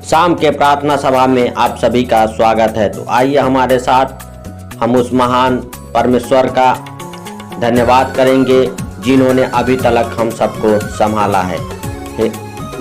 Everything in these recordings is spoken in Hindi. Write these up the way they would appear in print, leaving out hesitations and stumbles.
शाम के प्रार्थना सभा में आप सभी का स्वागत है। तो आइए हमारे साथ हम उस महान परमेश्वर का धन्यवाद करेंगे जिन्होंने अभी तक हम सबको संभाला है।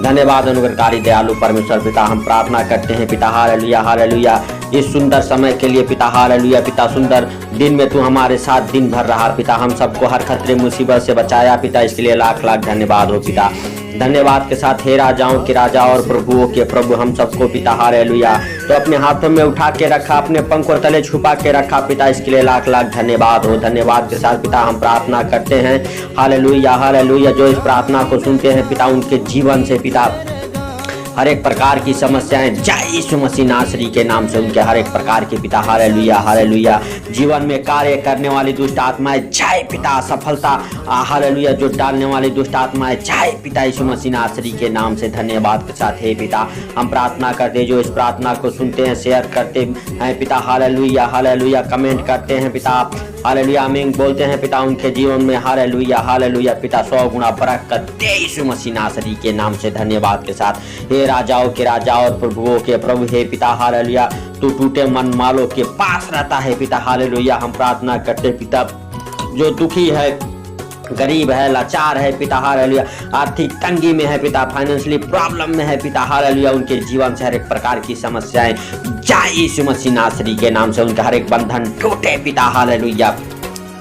धन्यवाद अनुग्रहकारी दयालु परमेश्वर पिता, हम प्रार्थना करते हैं पिता हालेलुया हालेलुया इस सुंदर समय के लिए पिता हालेलुया। पिता सुंदर दिन में तू हमारे साथ दिन भर रहा पिता, हम सबको हर खतरे मुसीबत से बचाया पिता, इसके लिए लाख लाख धन्यवाद हो पिता। धन्यवाद के साथ हे राजाओं के राजा और प्रभुओं के प्रभु हम सबको पिता हालेलुया तो अपने हाथों में उठा के रखा, अपने पंखों तले छुपा के रखा पिता, इसके लिए लाख लाख धन्यवाद हो। धन्यवाद के साथ पिता हम प्रार्थना करते हैं हालेलुया हालेलुया जो इस प्रार्थना को सुनते हैं पिता, उनके जीवन से पिता हर एक प्रकार की समस्याएं जय यीशु मसीह नासरी के नाम से उनके हर एक प्रकार के पिता हालेलुया हालेलुया जीवन में कार्य करने वाली दुष्ट आत्माएं जय पिता, सफलता हालेलुया जो डालने वाली दुष्ट आत्माएं जय पिता यीशु मसीह नासरी के नाम से धन्यवाद के साथ हे पिता हम प्रार्थना करते जो इस प्रार्थना को सुनते हैं, शेयर करते हैं पिता हालेलुया हालेलुया, कमेंट करते हैं पिता हालेलुया, आमीन बोलते हैं पिता, उनके जीवन में हालेलुया हालेलुया पिता 100 गुना बरकत दे यीशु मसीह नासरी के नाम से धन्यवाद के साथ हे राजाओं के राजा और प्रभुओं के प्रभु हे पिता हालेलुया तू टूटे मन मालो के पास रहता है पिता हालेलुया। हम प्रार्थना करते पिता जो दुखी है, गरीब है, लाचार है पिता हालेलुया, आर्थिक तंगी में है पिता, फाइनेंशियली प्रॉब्लम में है पिता हालेलुया, उनके जीवन से हर एक प्रकार की समस्याएं जय यीशु मसीह नासरी के नाम से उनका हर एक बंधन टूटे पिता हालेलुया,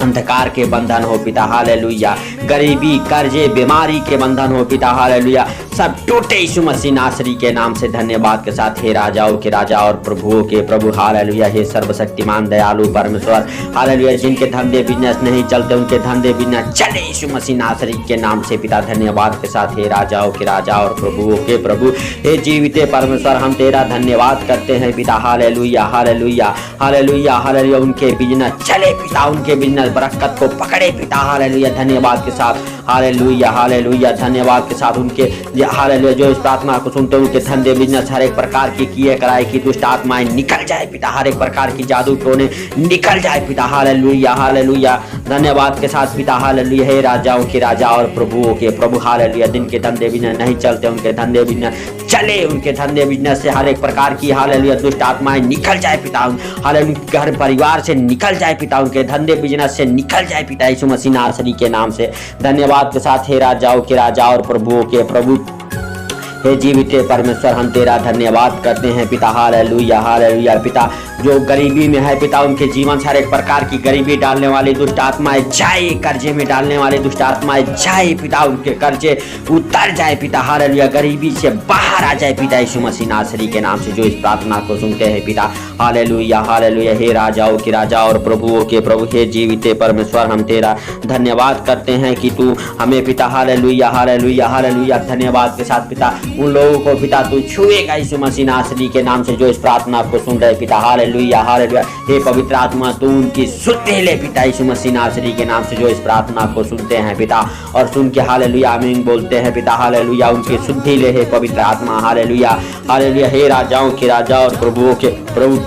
अंधकार के बंधन हो पिता हालेलुया, गरीबी कर्जे बीमारी के बंधन हो पिता हालेलुया, सब टूटे यीशु मसीह नासरी के नाम से धन्यवाद के साथ हे राजाओं के राजा और प्रभुओं के प्रभु हालेलुया हे सर्वशक्तिमान दयालु परमेश्वर हालेलुया, जिनके धंधे बिजनेस नहीं चलते उनके धंधे बिजनेस चले यीशु मसीह नासरी के नाम से पिता धन्यवाद के साथ हे राजाओं के राजा और प्रभुओं के प्रभु हे जीविते परमेश्वर हम तेरा धन्यवाद करते हैं पिता हालेलुया हालेलुया हालेलुया हालेलुया, उनके बिजनेस चले पिता, उनके बिजनेस बरकत को पकड़े पिता हालेलुया धन्यवाद के साथ हालेलुया हालेलुया धन्यवाद के साथ उनके हालेलुया जो इस प्रार्थना को सुनते हैं उनके धंधे बिजनेस हर एक प्रकार की किए कराए की दुष्ट आत्माएं निकल जाए पिता, हर एक प्रकार की जादू टोने निकल जाए पिता हालेलुया हालेलुया धन्यवाद के साथ पिता हालेलुया हे राजाओं के राजा और प्रभुओं के प्रभु हालेलुया, जिनके धंधे बिजनेस नहीं चलते उनके धंधे बिजनेस चले, उनके धंधे बिजनेस से हर एक प्रकार की हालेलुया दुष्ट आत्माएं निकल जाए पिता हालेलुया, घर परिवार से निकल जाए पिता, उनके धंधे बिजनेस से निकल जाए पिता यीशु मसीह नासरी के नाम से धन्यवाद के साथ हे राजाओं के राजा और प्रभुओं के प्रभु हे जीवित परमेश्वर हम तेरा धन्यवाद करते हैं पिता हालेलुया हालेलुया पिता जो गरीबी में है पिता, उनके जीवन से हर एक प्रकार की गरीबी डालने वाली दुष्ट आत्माएं जाए, कर्जे में डालने वाली दुष्ट आत्माएं जाए पिता, उनके कर्जे उतर जाए पिता हालेलुया, गरीबी से बाहर आ जाए पिता यीशु मसीह नासरी के नाम से जो इस प्रार्थना को सुनते हैं पिता हालेलुया हालेलुया हे राजाओं के राजा और प्रभुओं के प्रभु हे जीवित परमेश्वर हम तेरा धन्यवाद करते हैं कि तू हमें पिता हालेलुया हालेलुया हालेलुया धन्यवाद के साथ पिता उन लोगों को पिता तू छुएगा यीशु मसीह नासरी के नाम से जो इस प्रार्थना को सुन रहे पिता हालेलुया हालेलुया हे पवित्र आत्मा तू उनकी शुद्धि ले पिता यीशु मसीह नासरी के नाम से जो इस प्रार्थना को सुनते हैं पिता और सुन के हालेलुया आमीन बोलते हैं पिता हालेलुया, उनकी शुद्धि ले हे पवित्र आत्मा हालेलुया हालेलुया हे राजाओं के राजा और प्रभुओं के प्रभु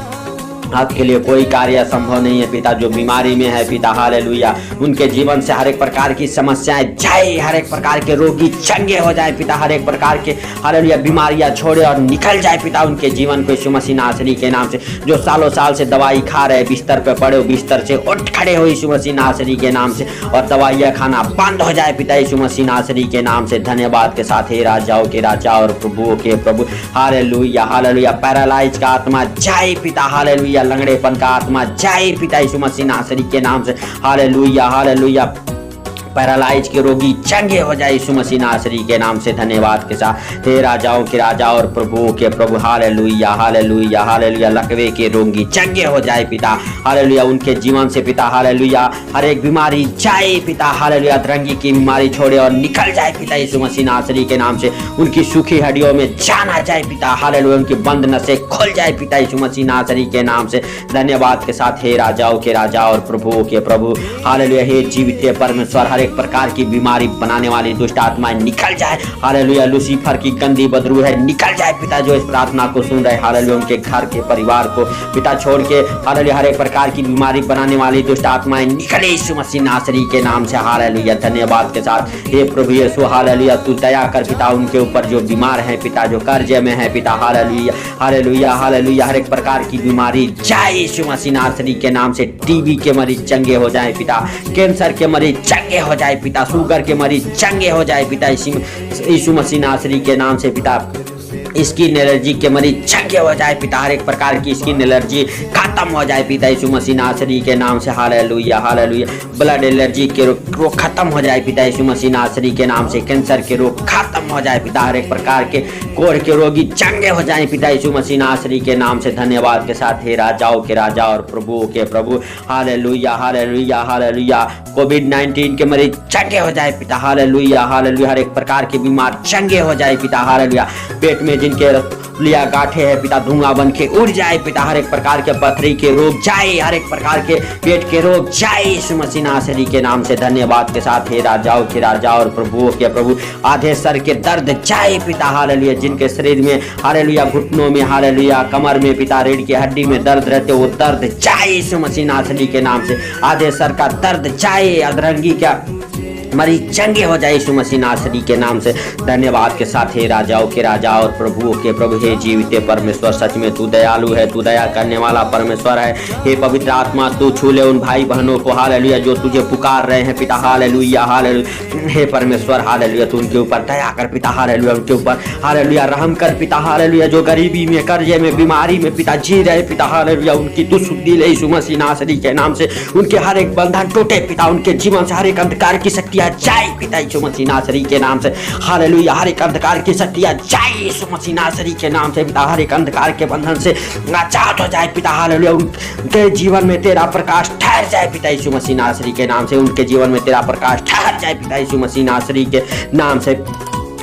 आपके लिए कोई कार्य संभव नहीं है पिता, जो बीमारी में है पिता हालेलुया उनके जीवन से हर एक प्रकार की समस्याएं जाए, हर एक प्रकार के रोगी चंगे हो जाए पिता, हर एक प्रकार के हालेलुया बीमारियां छोड़े और निकल जाए पिता उनके जीवन को यीशु मसीह नासरी के नाम से, जो सालों साल से दवाई खा रहे बिस्तर पे पड़े हो बिस्तर से उठ खड़े हो यीशु मसीह नासरी के नाम से और दवाइयां खाना बंद हो जाए पिता यीशु मसीह नासरी के नाम से धन्यवाद के साथ हे राजाओं के राजा और प्रभुओं के प्रभु हालेलुया हालेलुया पैरालाइज का आत्मा जाए पिता हालेलुया, लंगड़ेपन का आत्मा जाए पिता यीशु मसीह नासरी के नाम से हालेलुया हालेलुया पैरालाइज के रोगी चंगे हो जाए यीशु मसीह नासरी के नाम से धन्यवाद के साथ हे राजाओं के राजा और प्रभुओं के प्रभु हालेलुया हालेलुया हालेलुया लकवे के रोगी चंगे हो जाए पिता हालेलुया, उनके जीवन से पिता हालेलुया हर एक बीमारी जाए पिता हालेलुया, अधरंगी की बीमारी छोड़े और निकल जाए पिता यीशु मसीह नासरी के नाम से, उनकी सूखी हड्डियों में जान आ जाए पिता हालेलुया, उनकी बंद नसें खुल जाए पिता यीशु मसीह नासरी के नाम से धन्यवाद के साथ हे राजाओं के राजा और प्रभुओं के प्रभु हालेलुया हे जीवित परमेश्वर हर एक प्रकार की बीमारी बनाने वाली दुष्ट आत्माएं निकल जाए। हालेलुया, लूसीफर की गंदी बदबू है निकल जाए पिता, जो इस प्रार्थना को सुन रहे। हालेलुया, उनके घर के परिवार को पिता छोड़ के हालेलुया हर एक प्रकार की बीमारी बनाने वाली दुष्ट आत्माएं निकले यीशु मसीह नासरी के नाम से। हालेलुया, धन्यवाद के साथ हे प्रभु यीशु, हालेलुया तू दया कर पिता उनके ऊपर जो बीमार है पिता, जो कर्जे में है पिता। हालेलुया हालेलुया हालेलुया, हर एक प्रकार की बीमारी जाए यीशु मसीह नासरी के नाम से। टीबी के मरीज चंगे हो जाए पिता, कैंसर के मरीज चंगे हो जाए पिता, शुगर के मरीज चंगे हो जाए पिता यीशु मसीह नासरी के नाम से पिता। स्किन एलर्जी के मरीज चंगे हो जाए पिता, हर एक प्रकार की स्किन एलर्जी खत्म हो जाए पिता यीशु मसीह नासरी के नाम से। हालेलुया हालेलुया, ब्लड एलर्जी के रोग खत्म हो जाए पिता यीशु मसीह नासरी के नाम से। कैंसर के रोग खत्म हो जाए पिता, हर एक प्रकार के कोढ़ के रोगी चंगे हो जाए पिता यीशु मसीह नासरी के नाम से। धन्यवाद के साथ हे राजाओं के राजा और प्रभुओं के प्रभु। हालेलुया हालेलुया हालेलुया, कोविड-19 के मरीज चंगे हो जाए पिता। हालेलुया हालेलुया, हर एक प्रकार के बीमार चंगे हो जाए पिता। हालेलुया, पेट में जिनके लिया गांठे है पिता धुआं बन के उड़ जाए पिता, हर एक प्रकार के पथरी के रोग जाए, हर एक प्रकार के पेट के रोग जाए यीशु मसीह नासरी के नाम से। धन्यवाद के साथ हे राजाओं के राजा और प्रभुओं के प्रभु। आधे सर के दर्द जाए पिता। हालेलुया, जिनके शरीर में हालेलुया घुटनों में हालेलुया कमर में पिता रीढ़ की हड्डी में दर्द रहते वो दर्द जाए यीशु मसीह नासरी के नाम से। आधे सर का दर्द जाए, अधरंगी क्या मरीज चंगे हो जाए यीशु मसीह नासरी के नाम से। धन्यवाद के साथ हे राजाओं के राजा और प्रभुओं के प्रभु। हे जीवित परमेश्वर, सच में तू दयालु है, तू दया करने वाला परमेश्वर है। हे पवित्र आत्मा, तू छू ले उन भाई बहनों को हालेलुया जो तुझे पुकार रहे हैं पिता। हालेलुया हालेलुया, हे परमेश्वर हालेलुया तू उनके ऊपर दया कर पिता। हालेलुया, उनके ऊपर हालेलुया रहम कर पिता। हालेलुया, जो गरीबी में कर्जे में बीमारी में पिता जी रहे पिता। हालेलुया, उनकी तू शुद्धि ले यीशु मसीह नासरी के नाम से। उनके हर एक बंधन टूटे पिता, उनके जीवन से हर एक अंधकार की शक्ति जाए पिता यीशु मसीह नासरी के नाम से। हालेलुया, हर एक अंधकार की शक्तियां जाए यीशु मसीह नासरी के नाम से पिता। हर एक अंधकार के बंधन से आजाद हो जाए पिता। हालेलुया, उनके जीवन में तेरा प्रकाश ठहर जाए पिता यीशु मसीह नासरी के नाम से। उनके जीवन में तेरा प्रकाश ठहर जाए पिता यीशु मसीह नासरी के नाम से।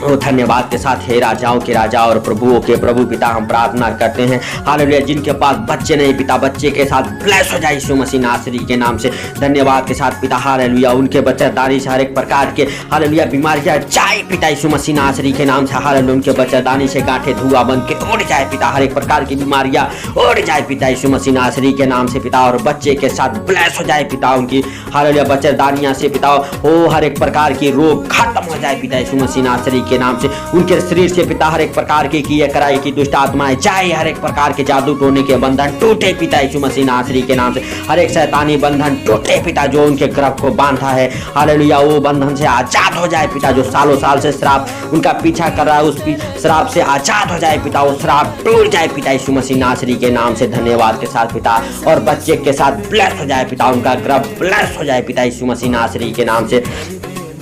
धन्यवाद के साथ हे राजाओं के राजा और प्रभुओं के प्रभु पिता, हम प्रार्थना करते हैं हालेलुया जिनके पास बच्चे नहीं पिता, बच्चे के साथ ब्लेस हो जाए यीशु मसीह नासरी के नाम से। धन्यवाद के साथ पिता हालेलुया, उनके बच्चेदानी से हर एक प्रकार के हालेलुया बीमारियां जाए पिता यीशु मसीह नासरी के नाम से। हालेलुया, उनके बच्चेदानी से गांठे धुआं बन के उड़ जाए पिता, हर एक प्रकार की बीमारियां उड़ जाए पिता यीशु मसीह नासरी के नाम से पिता। और बच्चे के साथ ब्लेस हो जाए पिता, उनकी हालेलुया बच्चेदानियां से पिता हो हर एक प्रकार की रोग खत्म हो जाए पिता यीशु मसीह नासरी के नाम से। उनके शरीर से पिता हर एक प्रकार की किए कराई की दुष्ट आत्माएं जाए, हर एक प्रकार के जादू टोने के बंधन टूटे पिता यीशु मसीह नासरी के नाम से। हर एक शैतानी बंधन टूटे पिता, जो उनके गर्भ को बांधा है हालेलुया वो बंधन से आजाद हो जाए पिता। जो सालों साल से श्राप उनका पीछा कर रहा है उस श्राप से आजाद हो जाए पिता, वो श्राप टूट जाए पिता यीशु मसीह नासरी के नाम से। धन्यवाद के साथ पिता, और बच्चे के साथ ब्लेस हो जाए पिता, उनका गर्भ ब्लेस हो जाए पिता यीशु मसीह नासरी के नाम से।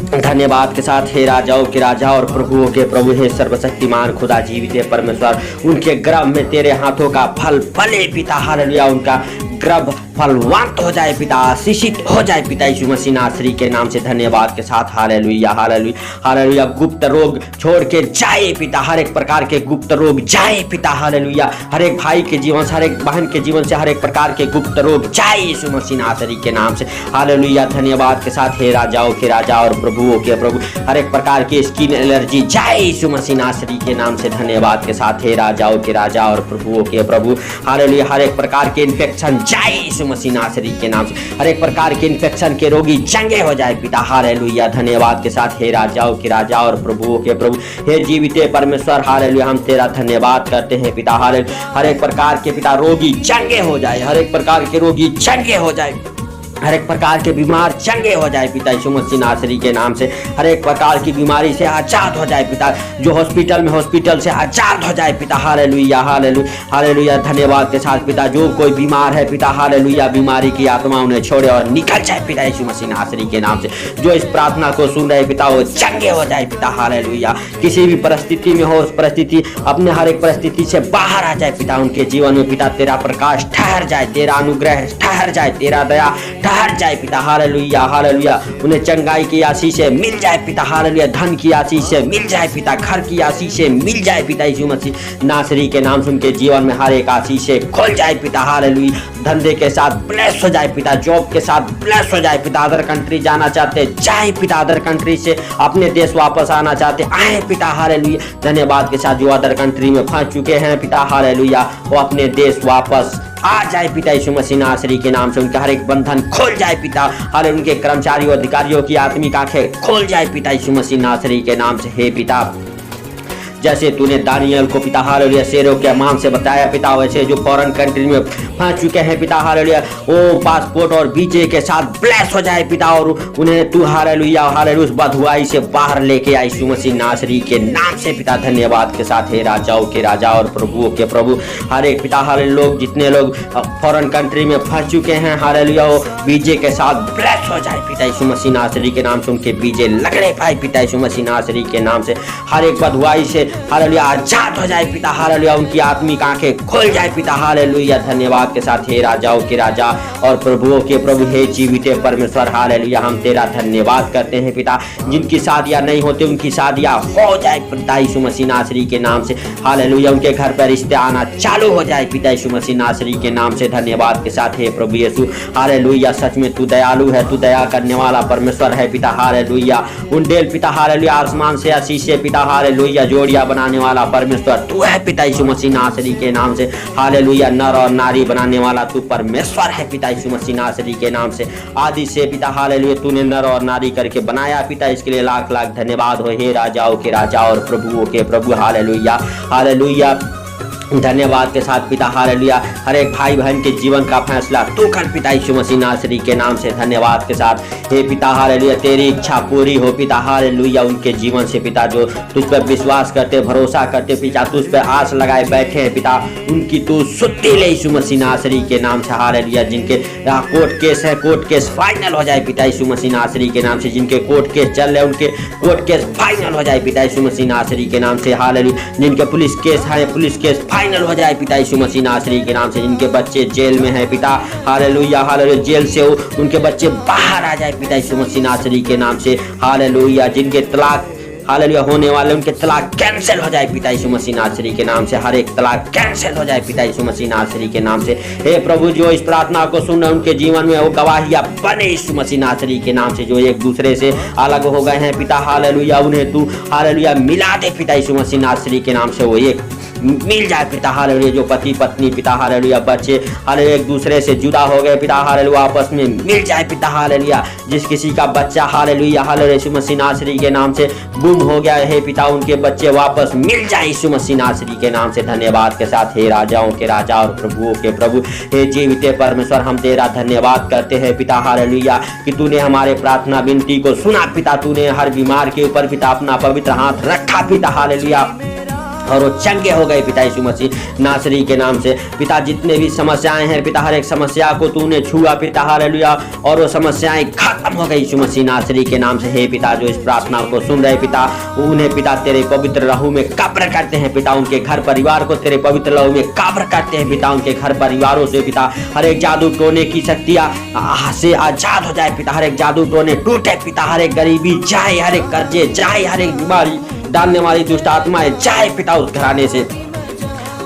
धन्यवाद के साथ हे राजाओं के राजा और प्रभुओं के प्रभु, हे सर्वशक्तिमान खुदा जीवित परमेश्वर, उनके गर्भ में तेरे हाथों का फल फले पिता। हालेलुया, उनका गर्भ फलवंत हो जाए पिता, आशीषित हो जाए पिता यीशु मसीह नासरी के नाम से। धन्यवाद के साथ हालेलुया हालेलुया हालेलुया, गुप्त रोग छोड़ के जाए पिता, हर एक प्रकार के गुप्त रोग जाए पिता। हालेलुया, हर एक भाई के जीवन से, हर एक बहन के जीवन से हर एक प्रकार के गुप्त रोग जाए यीशु मसीह नासरी के नाम से। हालेलुया, धन्यवाद के साथ हे राजाओं के राजा और प्रभुओं के प्रभु, हर एक प्रकार की स्किन एलर्जी जाए यीशु मसीह नासरी के नाम से। धन्यवाद के साथ हे राजाओं के राजा और प्रभुओं के प्रभु, हालेलुया, हर एक प्रकार के इन्फेक्शन जाए यीशु मसीह नासरी के नाम से। हर एक प्रकार के इन्फेक्शन के रोगी चंगे हो जाए पिता। हालेलुया, धन्यवाद के साथ हे राजाओं के राजा और प्रभुओं के प्रभु, हे जीवित परमेश्वर हालेलुया, हम तेरा धन्यवाद करते हैं पिता। हालेलुया, हर एक प्रकार के पिता रोगी चंगे हो जाए, हर एक प्रकार के रोगी चंगे हो जाए, हर एक प्रकार के बीमार चंगे हो जाए पिता यीशु मसीह नासरी के नाम से। हर एक प्रकार की बीमारी से आजाद हो जाए पिता, जो हॉस्पिटल में हॉस्पिटल से आजाद हो जाए पिता। हालेलुया हालेलुया हालेलुया, धन्यवाद के साथ पिता, जो कोई बीमार है पिता हालेलुया, बीमारी की आत्मा उन्हें छोड़े और निकल जाए पिता यीशु मसीह नासरी के नाम से। जो इस प्रार्थना को सुन रहे पिता वो चंगे हो जाए पिता। हालेलुया, किसी भी परिस्थिति में हो, उस परिस्थिति अपने हर एक परिस्थिति से बाहर आ जाए पिता। उनके जीवन में पिता तेरा प्रकाश ठहर जाए, तेरा अनुग्रह ठहर जाए, तेरा दया ठहर जाए पिता, हालेलुया हालेलुया। उन्हें चंगाई की आशीषें मिल जाए पिता, हालेलुया। धन की आशीषें मिल जाए पिता, घर की आशीषें मिल जाए पिता यीशु मसीह नासरी के नाम से। उनके जीवन में हर एक आशीषें खुल जाए पिता, हालेलुया। धंधे के साथ ब्लेस हो जाए पिता, जॉब के साथ ब्लेस हो जाए पिता। अदर कंट्री जाना चाहते जाए पिता, अदर कंट्री से अपने देश वापस आना चाहते आए पिता, हालेलुया। धन्यवाद के साथ जो अदर कंट्री में फंस चुके हैं पिता, हालेलुया, वो अपने देश वापस आ जाए पिता यीशु मसीह नासरी के नाम से। उनका हर एक बंधन खोल जाए पिता, हालेलुया। उनके कर्मचारियों अधिकारियों की आत्मिक आंखें खोल जाए पिता यीशु मसीह नासरी के नाम से। हे पिता, जैसे तूने दानियल को पिता, हालेलुया, शेरों के मांस से बताया पिता, वैसे जो फॉरेन कंट्री में फंस चुके हैं पिता, हालेलुया, वो पासपोर्ट और वीजे के साथ ब्लेस हो जाए पिता, और उन्हें तू हालेलुया हालेलुया उस बदहुआई से बाहर लेके आई यीशु मसीह नासरी के नाम से पिता। धन्यवाद के साथ हे राजाओं के राजा और प्रभुओं के प्रभु, हर एक पिता, हर लोग, जितने लोग फॉरेन कंट्री में फंस चुके हैं, हालेलुया, वो वीजे के साथ ब्लेस हो जाए पिता यीशु मसीह नासरी के नाम से। उनके वीजे लगने पाए पिता यीशु मसीह नासरी के नाम से। हर एक बदहुआई से हालेलुया आजाद हो जाए पिता, हालेलुया। उनकी आत्मिक आंखें खोल जाए पिता, हालेलुया। धन्यवाद के साथ हे राजाओं के राजा और प्रभुओं के प्रभु, हे जीवित परमेश्वर, हालेलुया, हम तेरा धन्यवाद करते हैं पिता। जिनकी शादियां नहीं होती उनकी शादियां हो जाए पिता यीशु मसीह नासरी के नाम से, हालेलुया। उनके घर पर रिश्ते आना चालू हो जाए पिता यीशु मसीह नासरी के नाम से। धन्यवाद के साथ हे प्रभु यीशु, हालेलुया। सच में तू दयालु है, तू दया करने वाला परमेश्वर है पिता, हालेलुया। उंडेल पिता, हालेलुया, आसमान से आशीषें पिता, हालेलुया, जोड़ियां बनाने वाला परमेश्वर तू है पिता यीशु मसीह नासरी के नाम से, हालेलुया। नर और नारी बनाने वाला तू परमेश्वर है पिता यीशु मसीह नासरी के नाम से। आदि से पिता, हालेलुया, तूने नर और नारी करके बनाया पिता, इसके लिए लाख लाख धन्यवाद हो हे राजाओं के राजा और प्रभुओं के प्रभु, हालेलुया हालेलुया। धन्यवाद के साथ पिता, हालेलुया, हर एक भाई बहन के जीवन का फैसला तू कर पिता यीशु मसीह नासरी के नाम से। धन्यवाद के साथ हे पिता, हालेलुया, तेरी इच्छा पूरी हो पिता, हालेलुया। उनके जीवन से पिता, जो तुझ पर विश्वास करते, भरोसा करते पिता, तुझ पर आस लगाए बैठे हैं पिता, उनकी तू सुधि ले यीशु मसीह नासरी के नाम से, हालेलुया। जिनके कोर्ट केस है, कोर्ट केस फाइनल हो जाए पिता यीशु मसीह नासरी के नाम से। जिनके कोर्ट केस चल रहे उनके कोर्ट केस फाइनल हो जाए पिता यीशु मसीह नासरी के नाम से, हालेलुया। जिनके पुलिस केस है, पुलिस केस फाइनल हो जाए पिता यीशु मसीह नासरी के नाम से। जिनके बच्चे जेल में हैं पिता, हालेलुया हालेलुया, जेल से उनके बच्चे बाहर आ जाए पिता यीशु मसीह नासरी के नाम से, हालेलुया। जिनके तलाक, हालेलुया, होने वाले उनके तलाक कैंसिल हो जाए पिता यीशु मसीह नासरी के नाम से। हर एक तलाक कैंसिल हो जाए पिता यीशु मसीह नासरी के नाम से। हे प्रभु, जो इस प्रार्थना को सुन रहे उनके जीवन में वो गवाहियां बने यीशु मसीह नासरी के नाम से। जो एक दूसरे से अलग हो गए हैं पिता, हालेलुया, उन्हें तू हालेलुया मिला दे पिता यीशु मसीह नासरी के नाम से। वो एक मिल जाए पिता, हालेलुया। जो पति पत्नी पिता, हालेलुया, बच्चे हालेलुया एक दूसरे से जुदा हो गए पिता, हालेलुया, आपस में मिल जाए पिता, हालेलुया। जिस किसी का बच्चा, हालेलुया हालेलुया, यीशु मसीह नासरी के नाम से गुम हो गया है पिता, उनके बच्चे वापस मिल जाए यीशु मसीह नासरी के नाम से। धन्यवाद के साथ हे राजाओं के राजा और प्रभुओं के प्रभु, हे जीवित परमेश्वर, हम तेरा धन्यवाद करते हैं पिता, हालेलुया, कि तूने हमारे प्रार्थना विनती को सुना पिता। तूने हर बीमार के ऊपर पिता अपना पवित्र हाथ रखा पिता, हालेलुया, और वो चंगे हो गए पिता यीशु मसीह नासरी के नाम से। पिता, जितने भी समस्याएं हैं पिता, हर एक समस्या को तूने छुआ पिता, हालेलुया, और वो समस्याएं खत्म हो गई यीशु मसीह नासरी के नाम से। हे पिता, जो इस प्रार्थना को सुन रहे पिता, उन्हें पिता तेरे पवित्र लहू में कब्र करते हैं पिता। उनके घर परिवार को तेरे पवित्र लहू में कब्र करते हैं पिता। उनके घर परिवारों से पिता हर एक जादू टोने की शक्तियां से आजाद हो जाए पिता। हर एक जादू टोने टूटे पिता, हर एक गरीबी जाए, हर एक कर्जे जाए, हर एक बीमारी डालने वाली दुष्ट आत्माएं जाए पिता उस घराने से,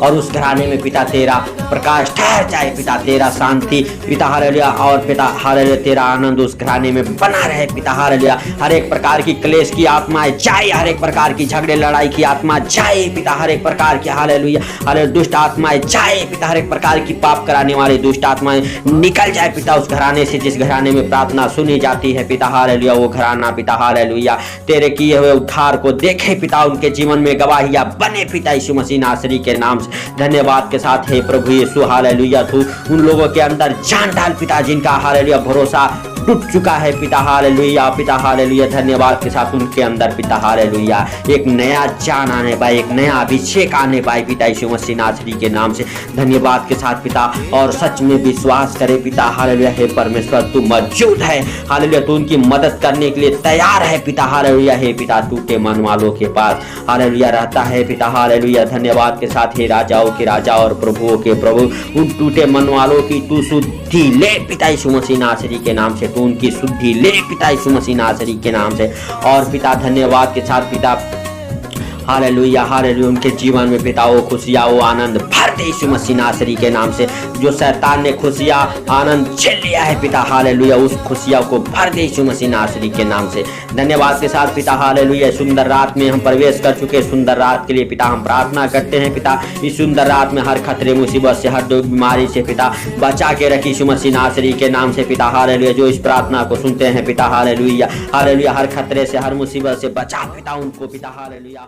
और उस घराने में पिता तेरा प्रकाश ठहर जाए पिता, तेरा शांति पिता, हालेलुया, और पिता हालेलुया तेरा आनंद उस घराने में बना रहे पिता, हालेलुया। हर एक प्रकार की क्लेश की आत्माएं जाए, हर एक प्रकार की झगड़े लड़ाई की आत्मा जाए पिता, हर एक प्रकार की हालेलुया हालेलुया दुष्ट आत्माएं जाए पिता, हर एक प्रकार की पाप कराने वाली दुष्ट आत्माएं निकल जाए पिता उस घराने से, जिस घराने में प्रार्थना सुनी जाती है पिता, हालेलुया। वो घराना पिता, हालेलुया, तेरे किए हुए उद्धार को देखे पिता, उनके जीवन में गवाहियां बने पिता यीशु मसीह नासरी के नाम से। धन्यवाद के साथ हे प्रभु यीशु, हालेलुया, तू उन लोगों के अंदर जान डाल पिता, जिनका हालेलुया भरोसा टूट चुका है पिता हालेलुया। पिता हालेलुया धन्यवाद के साथ उनके अंदर पिता हालेलुया एक नया जान आने पाए, एक नया अभिषेक आने पाए पिता यीशु मसीह नासरी के नाम से धन्यवाद के साथ पिता। और सच में विश्वास करे पिता हालेलुया, हे परमेश्वर तू मौजूद है हालेलुया, तू उनकी मदद करने के लिए तैयार है पिता हालेलुया। हे पिता टूटे मन वालों के पास हालेलुया रहता है पिता हालेलुया। धन्यवाद के साथ हे राजाओं के राजा और प्रभुओं के प्रभु, उन टूटे मन वालों की तू शुद्धि ले पिता यीशु मसीह नासरी के नाम से, तू उनकी शुद्धि ले पिता यीशु मसीह नासरी के नाम से। और पिता धन्यवाद के साथ पिता हालेलुया हालेलुया उनके जीवन में पिता वो खुशियाँ वो आनंद भर दे यीशु मसीह नासरी के नाम से। जो शैतान ने खुशियाँ आनंद छीन लिया है पिता हालेलुया, उस खुशियों को भर दे यीशु मसीह नासरी के नाम से। धन्यवाद के साथ पिता हालेलुया सुंदर रात में हम प्रवेश कर चुके, सुंदर रात के लिए पिता हम प्रार्थना करते हैं पिता। इस सुंदर रात में हर खतरे मुसीबत से, हर दुख बीमारी से पिता बचा के रखी यीशु मसीह नासरी के नाम से पिता हालेलुया। जो इस प्रार्थना को सुनते हैं पिता हालेलुया हालेलुया, हर खतरे से हर मुसीबत से बचा पिता उनको पिता हालेलुया।